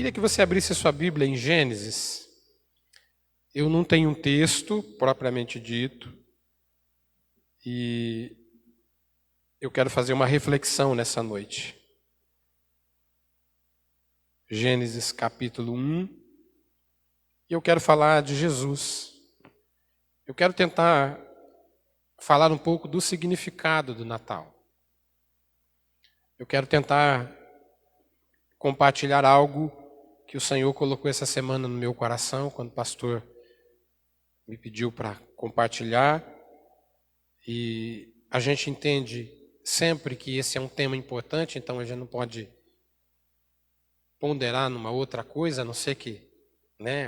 Queria que você abrisse a sua Bíblia em Gênesis. Eu não tenho um texto propriamente dito e eu quero fazer uma reflexão nessa noite. Gênesis capítulo 1, e eu quero falar de Jesus. Eu quero tentar falar um pouco do significado do Natal. Eu quero tentar compartilhar algo que o Senhor colocou essa semana no meu coração, quando o pastor me pediu para compartilhar. E a gente entende sempre que esse é um tema importante, então a gente não pode ponderar numa outra coisa, a não ser que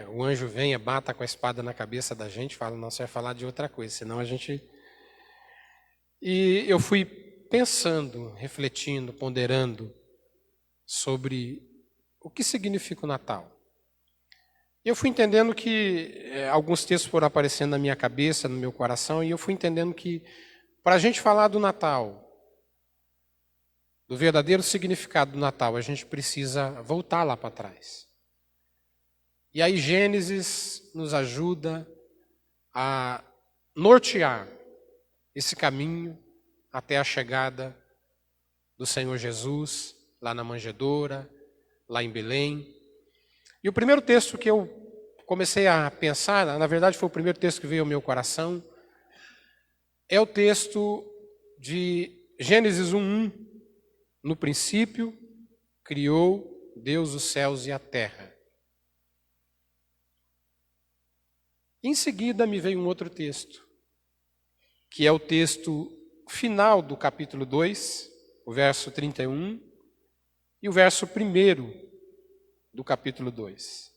o anjo venha, bata com a espada na cabeça da gente, fala, não, você vai falar de outra coisa, senão a gente... E eu fui pensando, refletindo, ponderando sobre o que significa o Natal. Eu fui entendendo que alguns textos foram aparecendo na minha cabeça, no meu coração, e eu fui entendendo que para a gente falar do Natal, do verdadeiro significado do Natal, a gente precisa voltar lá para trás. E aí Gênesis nos ajuda a nortear esse caminho até a chegada do Senhor Jesus, lá na manjedoura, lá em Belém. E o primeiro texto que eu comecei a pensar, na verdade foi o primeiro texto que veio ao meu coração, é o texto de Gênesis 1:1. No princípio, criou Deus os céus e a terra. Em seguida me veio um outro texto, que é o texto final do capítulo 2, o verso 31, e o verso 1 do capítulo 2,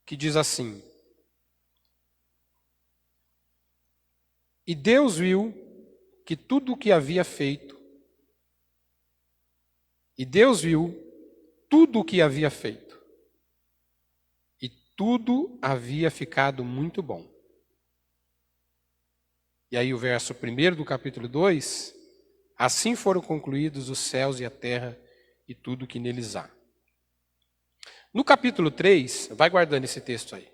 que diz assim: E Deus viu que tudo o que havia feito, e tudo havia ficado muito bom. E aí o verso 1 do capítulo 2, assim foram concluídos os céus e a terra e tudo que neles há. No capítulo 3, vai guardando esse texto aí.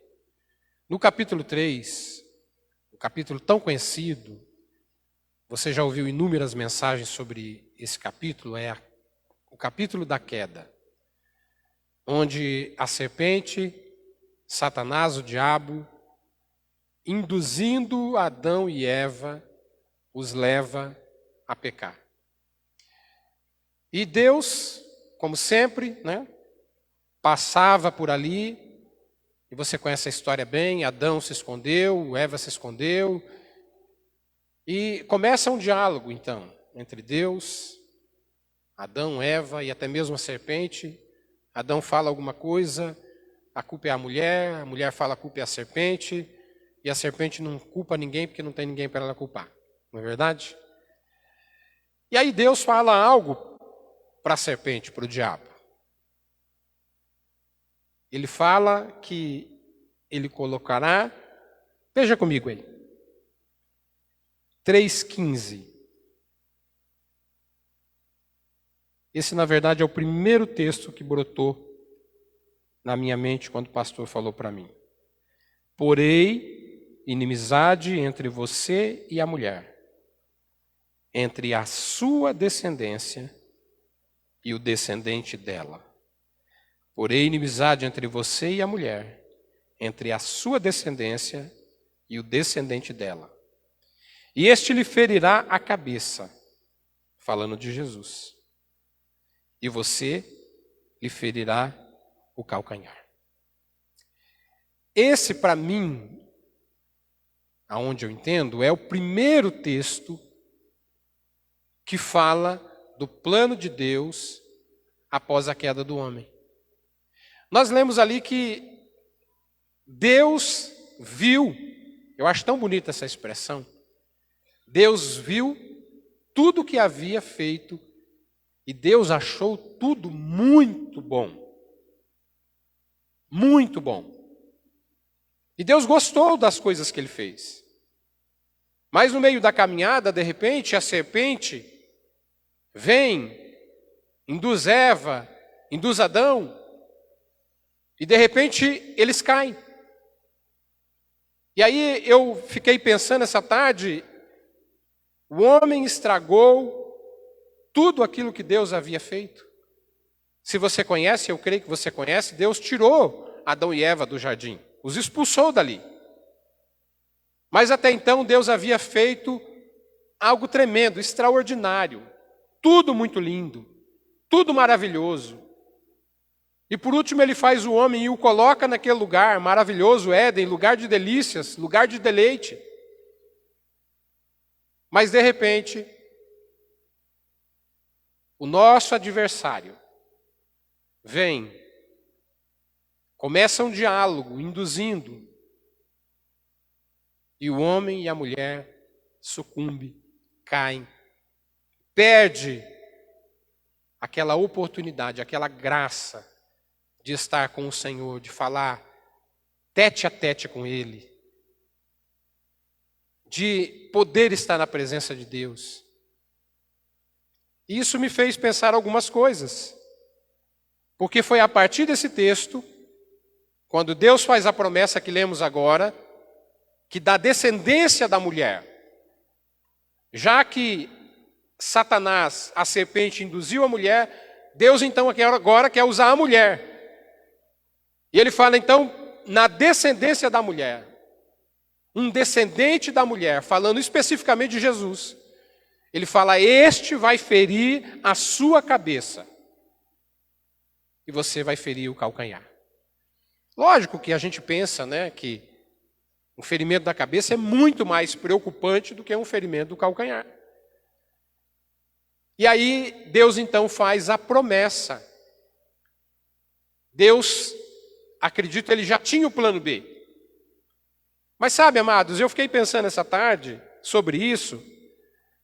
No capítulo 3, o capítulo tão conhecido, você já ouviu inúmeras mensagens sobre esse capítulo, é o capítulo da queda, onde a serpente, Satanás, o diabo, induzindo Adão e Eva, os leva a pecar. E Deus, como sempre, passava por ali, e você conhece a história bem, Adão se escondeu, Eva se escondeu, e começa um diálogo, então, entre Deus, Adão, Eva e até mesmo a serpente. Adão fala alguma coisa, a culpa é a mulher fala a culpa é a serpente, e a serpente não culpa ninguém porque não tem ninguém para ela culpar, não é verdade? E aí Deus fala algo para a serpente, para o diabo. Ele fala que ele colocará, veja comigo aí, 3,15. Esse, na verdade, é o primeiro texto que brotou na minha mente quando o pastor falou para mim. Porém, inimizade entre você e a mulher, entre a sua descendência e o descendente dela. Porém, inimizade entre você e a mulher, entre a sua descendência e o descendente dela. E este lhe ferirá a cabeça, falando de Jesus. E você lhe ferirá o calcanhar. Esse, para mim, aonde eu entendo, é o primeiro texto que fala do plano de Deus após a queda do homem. Nós lemos ali que Deus viu, eu acho tão bonita essa expressão, Deus viu tudo o que havia feito e Deus achou tudo muito bom. Muito bom. E Deus gostou das coisas que ele fez. Mas no meio da caminhada, de repente, a serpente vem, induz Eva, induz Adão E de repente eles caem. E aí eu fiquei pensando essa tarde, o homem estragou tudo aquilo que Deus havia feito. Se você conhece, eu creio que você conhece, Deus tirou Adão e Eva do jardim, os expulsou dali. Mas até então Deus havia feito algo tremendo, extraordinário, tudo muito lindo, tudo maravilhoso. E por último ele faz o homem e o coloca naquele lugar maravilhoso, Éden, lugar de delícias, lugar de deleite. Mas de repente, o nosso adversário vem, começa um diálogo, induzindo, e o homem e a mulher sucumbe, caem, perde aquela oportunidade, aquela graça de estar com o Senhor, de falar tete a tete com Ele, de poder estar na presença de Deus. E isso me fez pensar algumas coisas, porque foi a partir desse texto, quando Deus faz a promessa que lemos agora, que da descendência da mulher, já que Satanás, a serpente, induziu a mulher, Deus então agora quer usar a mulher. E ele fala então, na descendência da mulher, um descendente da mulher, falando especificamente de Jesus. Ele fala, este vai ferir a sua cabeça, e você vai ferir o calcanhar. Lógico que a gente pensa, né, que um ferimento da cabeça é muito mais preocupante do que um ferimento do calcanhar. E aí Deus então faz a promessa. Deus, acredito, ele já tinha o plano B. Mas sabe, amados, eu fiquei pensando essa tarde sobre isso.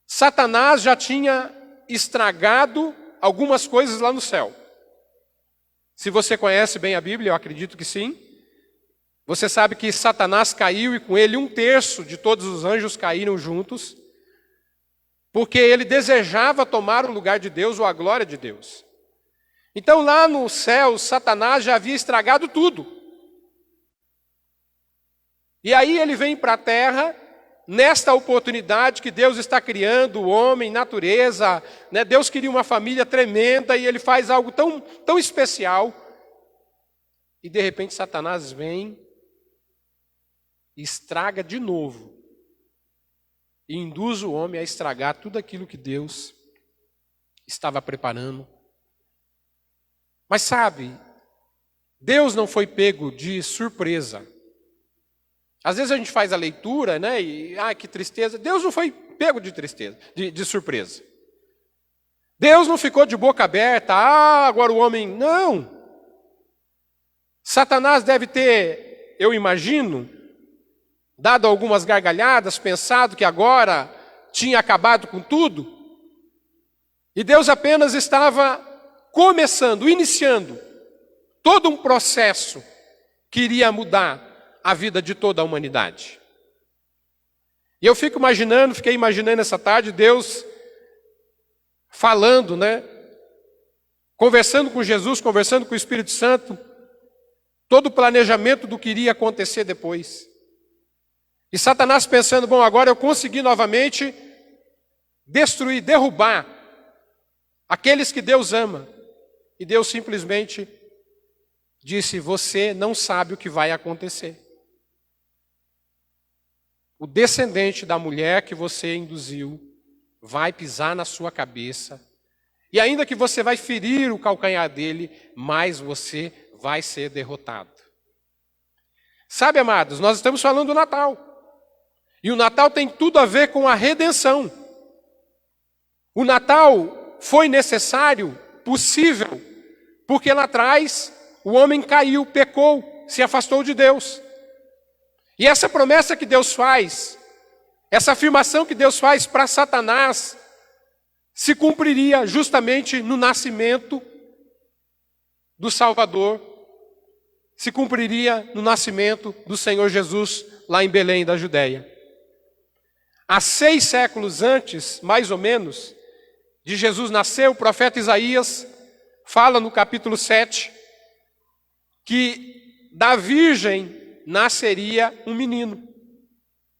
Satanás já tinha estragado algumas coisas lá no céu. Se você conhece bem a Bíblia, eu acredito que sim. Você sabe que Satanás caiu e com ele 1/3 de todos os anjos caíram juntos, porque ele desejava tomar o lugar de Deus ou a glória de Deus. Então lá no céu, Satanás já havia estragado tudo. E aí ele vem para a terra, nesta oportunidade que Deus está criando, o homem, natureza, né? Deus queria uma família tremenda e ele faz algo tão especial. E de repente Satanás vem e estraga de novo. E induz o homem a estragar tudo aquilo que Deus estava preparando. Mas sabe, Deus não foi pego de surpresa. Às vezes a gente faz a leitura, né? E, que tristeza. Deus não foi pego de tristeza, de surpresa. Deus não ficou de boca aberta. Agora o homem... Não. Satanás deve ter, eu imagino, dado algumas gargalhadas, pensado que agora tinha acabado com tudo. E Deus apenas estava começando, iniciando todo um processo que iria mudar a vida de toda a humanidade. E eu fiquei imaginando essa tarde, Deus falando, né? Conversando com Jesus, conversando com o Espírito Santo, todo o planejamento do que iria acontecer depois. E Satanás pensando, bom, agora eu consegui novamente destruir, derrubar aqueles que Deus ama. E Deus simplesmente disse, você não sabe o que vai acontecer. O descendente da mulher que você induziu vai pisar na sua cabeça. E ainda que você vai ferir o calcanhar dele, mas você vai ser derrotado. Sabe, amados, nós estamos falando do Natal. E o Natal tem tudo a ver com a redenção. O Natal foi necessário, possível, porque lá atrás o homem caiu, pecou, se afastou de Deus. E essa promessa que Deus faz, essa afirmação que Deus faz para Satanás, se cumpriria justamente no nascimento do Salvador, se cumpriria no nascimento do Senhor Jesus lá em Belém da Judéia. Há 6 séculos antes, mais ou menos, de Jesus nascer, o profeta Isaías fala no capítulo 7, que da virgem nasceria um menino,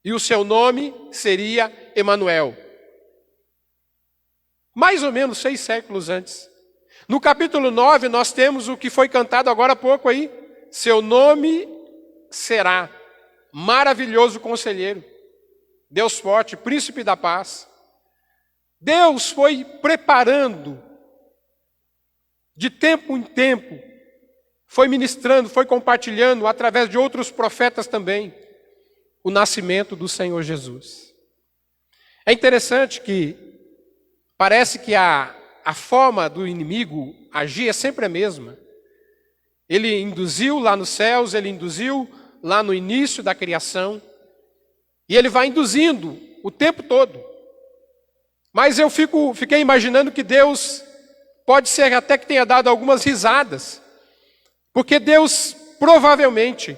e o seu nome seria Emanuel. Mais ou menos 6 séculos antes. No capítulo 9, nós temos o que foi cantado agora há pouco aí. Seu nome será Maravilhoso Conselheiro, Deus Forte, Príncipe da Paz. Deus foi preparando, de tempo em tempo, foi ministrando, foi compartilhando, através de outros profetas também, o nascimento do Senhor Jesus. É interessante que parece que a forma do inimigo agir é sempre a mesma. Ele induziu lá nos céus, ele induziu lá no início da criação, e ele vai induzindo o tempo todo. Mas eu fiquei imaginando que Deus pode ser até que tenha dado algumas risadas, porque Deus provavelmente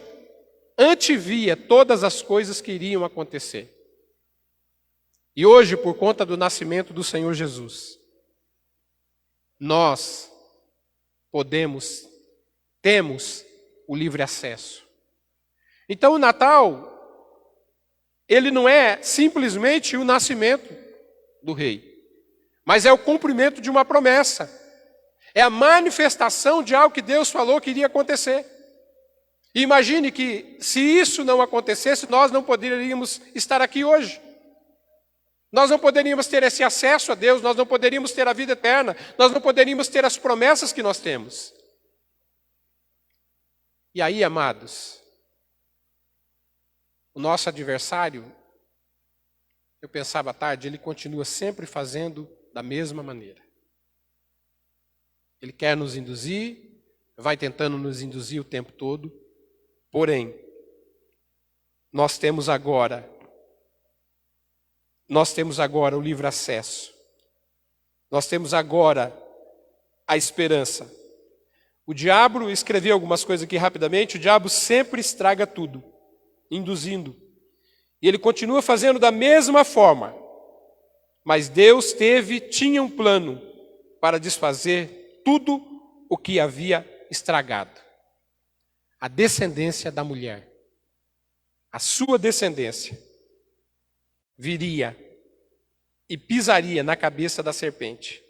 antevia todas as coisas que iriam acontecer. E hoje, por conta do nascimento do Senhor Jesus, nós temos o livre acesso. Então o Natal, ele não é simplesmente o nascimento do rei, mas é o cumprimento de uma promessa. É a manifestação de algo que Deus falou que iria acontecer. E imagine que se isso não acontecesse, nós não poderíamos estar aqui hoje. Nós não poderíamos ter esse acesso a Deus, nós não poderíamos ter a vida eterna, nós não poderíamos ter as promessas que nós temos. E aí, amados, o nosso adversário, eu pensava à tarde, ele continua sempre fazendo da mesma maneira. Ele quer nos induzir, vai tentando nos induzir o tempo todo, porém, nós temos agora o livre acesso. Nós temos agora a esperança. O diabo, escrevi algumas coisas aqui rapidamente, o diabo sempre estraga tudo, induzindo. E ele continua fazendo da mesma forma. Mas Deus tinha um plano para desfazer tudo o que havia estragado. A descendência da mulher, a sua descendência, viria e pisaria na cabeça da serpente.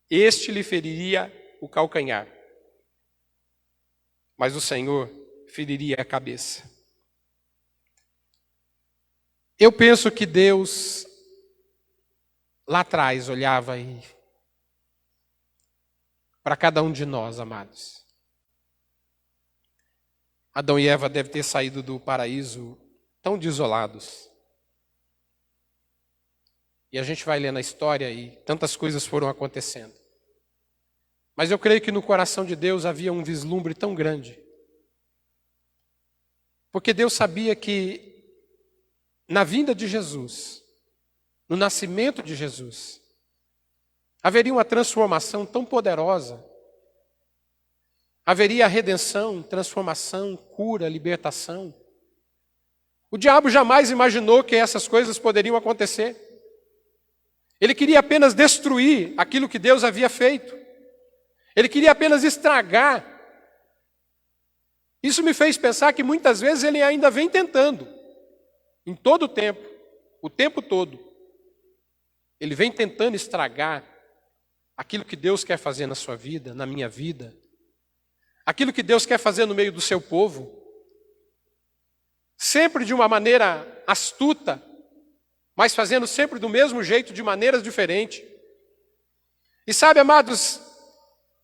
Este lhe feriria o calcanhar, mas o Senhor feriria a cabeça. Eu penso que Deus, lá atrás, olhava para cada um de nós, amados. Adão e Eva devem ter saído do paraíso tão desolados. E a gente vai lendo a história e tantas coisas foram acontecendo. Mas eu creio que no coração de Deus havia um vislumbre tão grande. Porque Deus sabia que na vinda de Jesus, no nascimento de Jesus, haveria uma transformação tão poderosa. Haveria redenção, transformação, cura, libertação. O diabo jamais imaginou que essas coisas poderiam acontecer. Ele queria apenas destruir aquilo que Deus havia feito. Ele queria apenas estragar. Isso me fez pensar que muitas vezes ele ainda vem tentando. Em todo o tempo todo. Ele vem tentando estragar aquilo que Deus quer fazer na sua vida, na minha vida. Aquilo que Deus quer fazer no meio do seu povo. Sempre de uma maneira astuta, mas fazendo sempre do mesmo jeito, de maneiras diferentes. E sabe, amados,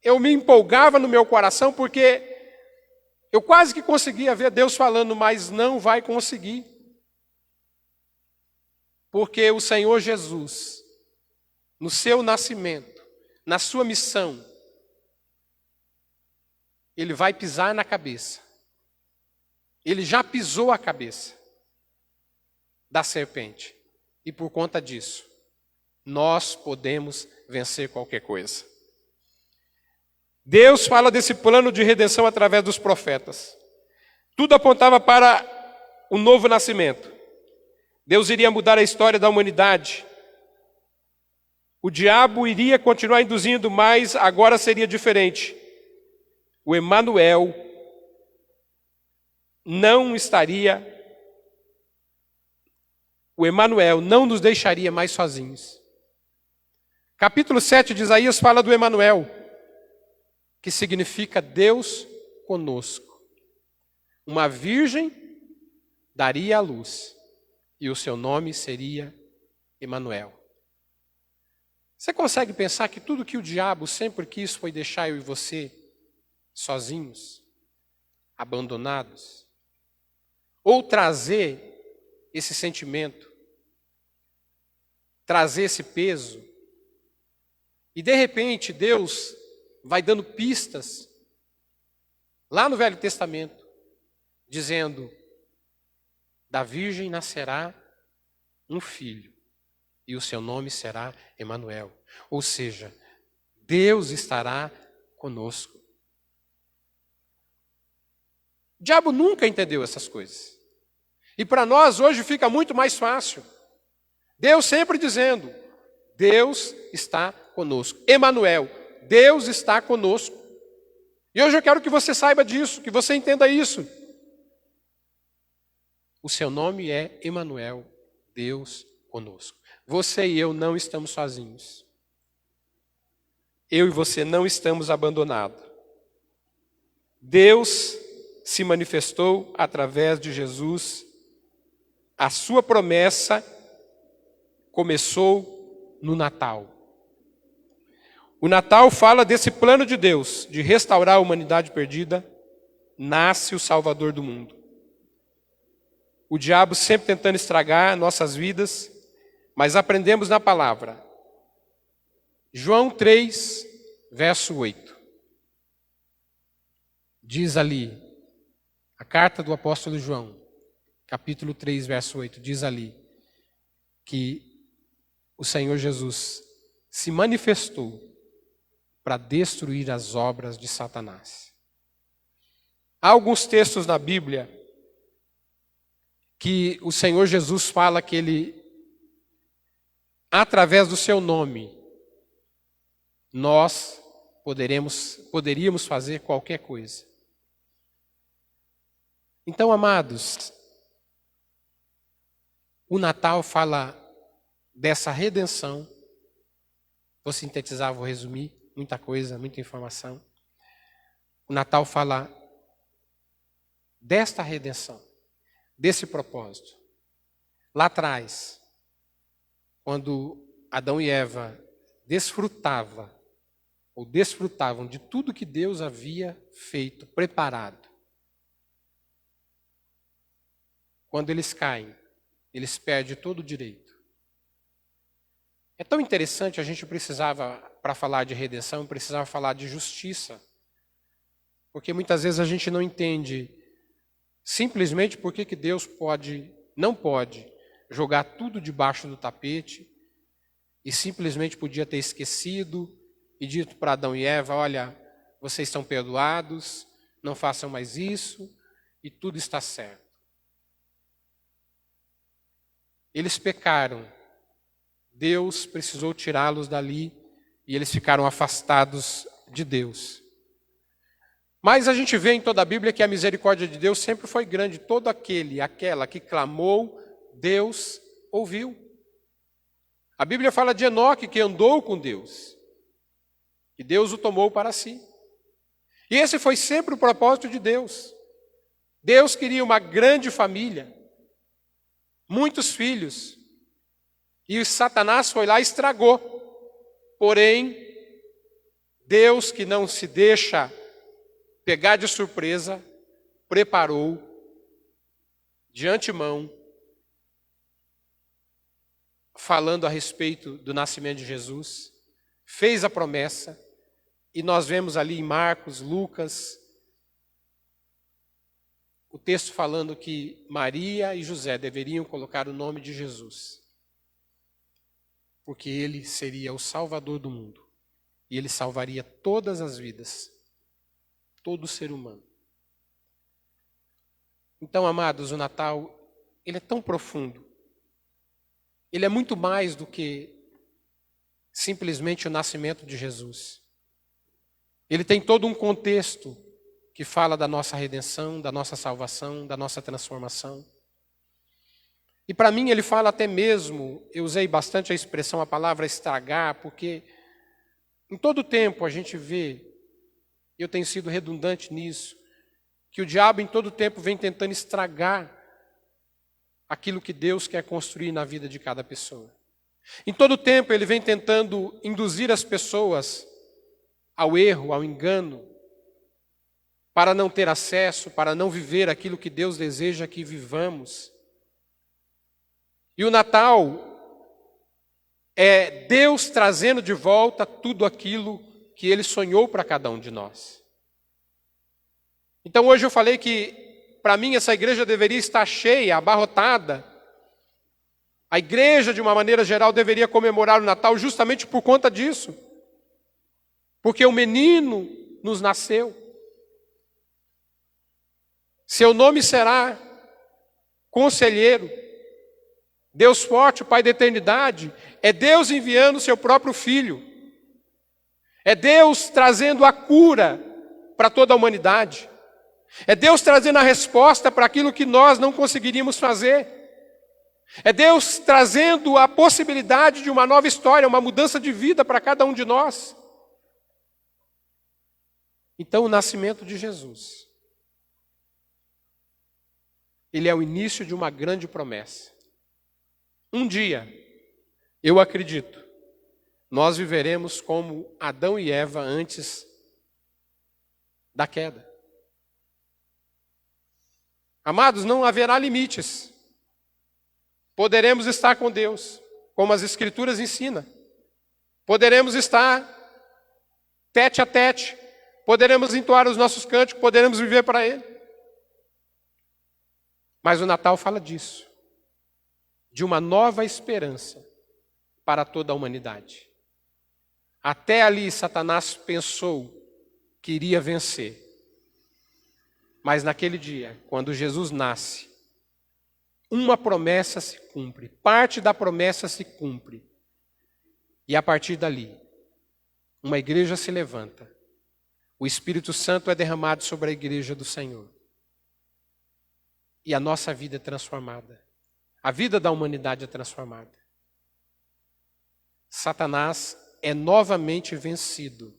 eu me empolgava no meu coração porque eu quase que conseguia ver Deus falando, mas não vai conseguir. Porque o Senhor Jesus, no seu nascimento, na sua missão, Ele vai pisar na cabeça. Ele já pisou a cabeça da serpente. E por conta disso, nós podemos vencer qualquer coisa. Deus fala desse plano de redenção através dos profetas. Tudo apontava para o novo nascimento. Deus iria mudar a história da humanidade. O diabo iria continuar induzindo, mas agora seria diferente. O Emanuel não estaria, o Emanuel não nos deixaria mais sozinhos. Capítulo 7 de Isaías fala do Emanuel, que significa Deus conosco. Uma virgem daria à luz, e o seu nome seria Emanuel. Você consegue pensar que tudo que o diabo sempre quis foi deixar eu e você sozinhos, abandonados? Ou trazer esse sentimento, trazer esse peso, e de repente Deus vai dando pistas, lá no Velho Testamento, dizendo: da virgem nascerá um filho, e o seu nome será Emanuel. Ou seja, Deus estará conosco. O diabo nunca entendeu essas coisas. E para nós hoje fica muito mais fácil. Deus sempre dizendo: Deus está conosco. Emanuel, Deus está conosco. E hoje eu quero que você saiba disso, que você entenda isso. O seu nome é Emanuel, Deus conosco. Você e eu não estamos sozinhos. Eu e você não estamos abandonados. Deus se manifestou através de Jesus. A sua promessa começou no Natal. O Natal fala desse plano de Deus, de restaurar a humanidade perdida. Nasce o Salvador do mundo. O diabo sempre tentando estragar nossas vidas, mas aprendemos na palavra. João 3, verso 8. Diz ali, a carta do apóstolo João, capítulo 3, verso 8, diz ali que o Senhor Jesus se manifestou para destruir as obras de Satanás. Há alguns textos na Bíblia que o Senhor Jesus fala que Ele, através do seu nome, nós poderíamos fazer qualquer coisa. Então, amados, o Natal fala dessa redenção. Vou sintetizar, vou resumir, muita coisa, muita informação. O Natal fala desta redenção, desse propósito. Lá atrás, quando Adão e Eva desfrutavam de tudo que Deus havia feito, preparado. Quando eles caem, eles perdem todo o direito. É tão interessante, a gente precisava, para falar de redenção, precisava falar de justiça. Porque muitas vezes a gente não entende simplesmente por que Deus não pode jogar tudo debaixo do tapete e simplesmente podia ter esquecido e dito para Adão e Eva: olha, vocês estão perdoados, não façam mais isso e tudo está certo. Eles pecaram. Deus precisou tirá-los dali e eles ficaram afastados de Deus. Mas a gente vê em toda a Bíblia que a misericórdia de Deus sempre foi grande. Todo aquela que clamou, Deus ouviu. A Bíblia fala de Enoque, que andou com Deus. E Deus o tomou para si. E esse foi sempre o propósito de Deus. Deus queria uma grande família, muitos filhos. E Satanás foi lá e estragou. Porém, Deus, que não se deixa pegar de surpresa, preparou de antemão, falando a respeito do nascimento de Jesus, fez a promessa, e nós vemos ali em Marcos, Lucas, o texto falando que Maria e José deveriam colocar o nome de Jesus, porque ele seria o Salvador do mundo, e ele salvaria todas as vidas, todo ser humano. Então, amados, o Natal, ele é tão profundo. Ele é muito mais do que simplesmente o nascimento de Jesus. Ele tem todo um contexto que fala da nossa redenção, da nossa salvação, da nossa transformação. E para mim ele fala até mesmo, eu usei bastante a expressão, a palavra estragar, porque em todo tempo a gente vê, eu tenho sido redundante nisso, que o diabo em todo tempo vem tentando estragar aquilo que Deus quer construir na vida de cada pessoa. Em todo tempo ele vem tentando induzir as pessoas ao erro, ao engano, para não ter acesso, para não viver aquilo que Deus deseja que vivamos. E o Natal é Deus trazendo de volta tudo aquilo que Ele sonhou para cada um de nós. Então hoje eu falei que, para mim, essa igreja deveria estar cheia, abarrotada. A igreja, de uma maneira geral, deveria comemorar o Natal justamente por conta disso. Porque o menino nos nasceu. Seu nome será Conselheiro, Deus Forte, o Pai da Eternidade. É Deus enviando o seu próprio Filho. É Deus trazendo a cura para toda a humanidade. É Deus trazendo a resposta para aquilo que nós não conseguiríamos fazer. É Deus trazendo a possibilidade de uma nova história, uma mudança de vida para cada um de nós. Então, o nascimento de Jesus, ele é o início de uma grande promessa. Um dia, eu acredito, nós viveremos como Adão e Eva antes da queda. Amados, não haverá limites. Poderemos estar com Deus, como as Escrituras ensinam. Poderemos estar tete a tete. Poderemos entoar os nossos cânticos, poderemos viver para Ele. Mas o Natal fala disso. De uma nova esperança para toda a humanidade. Até ali Satanás pensou que iria vencer. Mas naquele dia, quando Jesus nasce, uma promessa se cumpre, parte da promessa se cumpre. E a partir dali, uma igreja se levanta. O Espírito Santo é derramado sobre a igreja do Senhor. E a nossa vida é transformada. A vida da humanidade é transformada. Satanás é novamente vencido.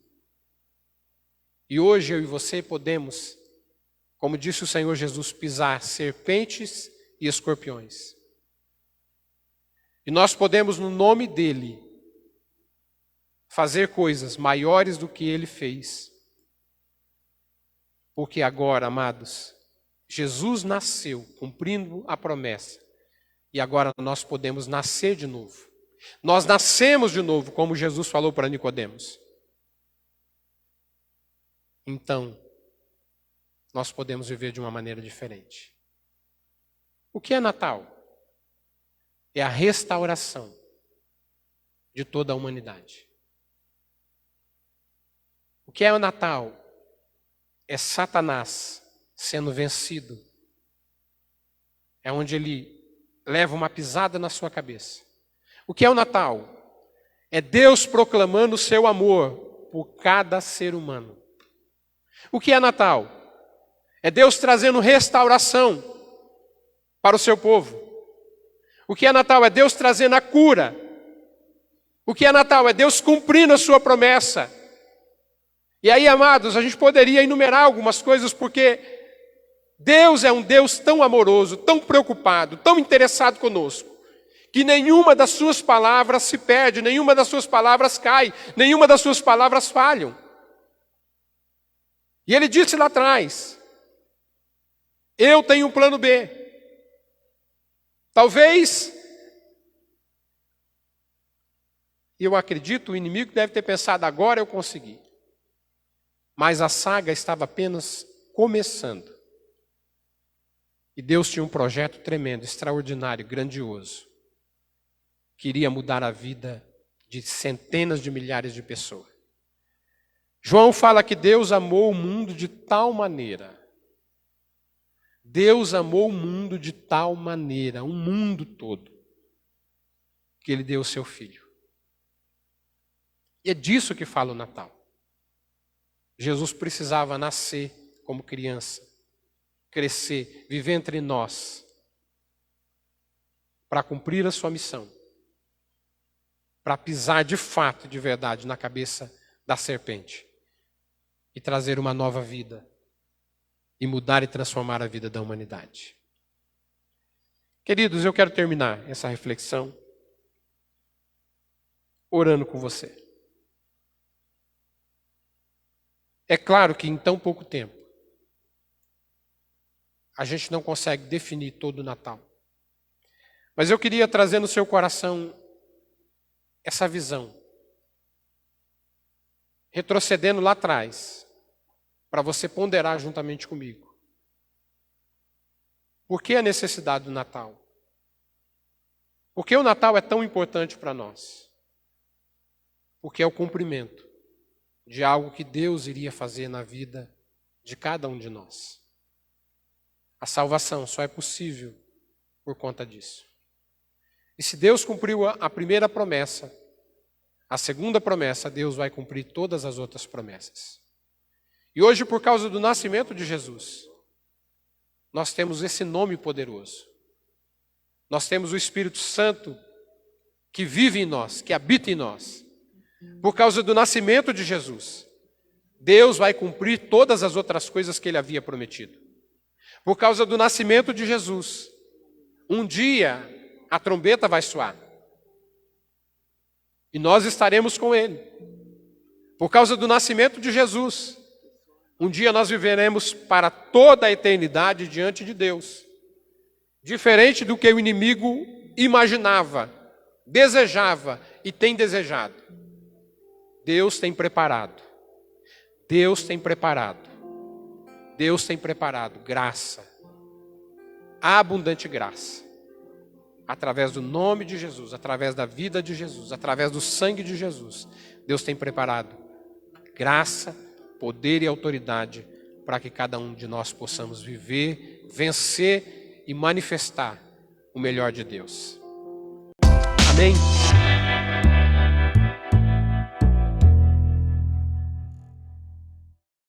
E hoje eu e você podemos, como disse o Senhor Jesus, pisar serpentes e escorpiões. E nós podemos, no nome dele, fazer coisas maiores do que ele fez. Porque agora, amados, Jesus nasceu cumprindo a promessa. E agora nós podemos nascer de novo. Nós nascemos de novo, como Jesus falou para Nicodemos. Então, nós podemos viver de uma maneira diferente. O que é Natal? É a restauração de toda a humanidade. O que é o Natal? É Satanás sendo vencido. É onde ele leva uma pisada na sua cabeça. O que é o Natal? É Deus proclamando o seu amor por cada ser humano. O que é Natal? É Deus trazendo restauração para o seu povo. O que é Natal? É Deus trazendo a cura. O que é Natal? É Deus cumprindo a sua promessa. E aí, amados, a gente poderia enumerar algumas coisas, porque Deus é um Deus tão amoroso, tão preocupado, tão interessado conosco, que nenhuma das suas palavras se perde, nenhuma das suas palavras cai, nenhuma das suas palavras falham. E ele disse lá atrás, eu tenho um plano B. Talvez, eu acredito, o inimigo deve ter pensado, agora eu consegui. Mas a saga estava apenas começando. E Deus tinha um projeto tremendo, extraordinário, grandioso, que iria mudar a vida de centenas de milhares de pessoas. João fala que Deus amou o mundo de tal maneira. Deus amou o mundo de tal maneira, o mundo todo, que Ele deu o seu Filho. E é disso que fala o Natal. Jesus precisava nascer como criança, crescer, viver entre nós, para cumprir a sua missão, para pisar de fato, de verdade, na cabeça da serpente e trazer uma nova vida e mudar e transformar a vida da humanidade. Queridos, eu quero terminar essa reflexão orando com você. É claro que em tão pouco tempo a gente não consegue definir todo o Natal. Mas eu queria trazer no seu coração essa visão, retrocedendo lá atrás, para você ponderar juntamente comigo. Por que a necessidade do Natal? Por que o Natal é tão importante para nós? Porque é o cumprimento de algo que Deus iria fazer na vida de cada um de nós. A salvação só é possível por conta disso. E se Deus cumpriu a primeira promessa, a segunda promessa, Deus vai cumprir todas as outras promessas. E hoje, por causa do nascimento de Jesus, nós temos esse nome poderoso. Nós temos o Espírito Santo que vive em nós, que habita em nós. Por causa do nascimento de Jesus, Deus vai cumprir todas as outras coisas que Ele havia prometido. Por causa do nascimento de Jesus, um dia a trombeta vai soar. E nós estaremos com Ele. Por causa do nascimento de Jesus, um dia nós viveremos para toda a eternidade diante de Deus. Diferente do que o inimigo imaginava, desejava e tem desejado. Deus tem preparado. Deus tem preparado. Deus tem preparado graça. Abundante graça. Através do nome de Jesus, através da vida de Jesus, através do sangue de Jesus. Deus tem preparado graça, poder e autoridade para que cada um de nós possamos viver, vencer e manifestar o melhor de Deus. Amém?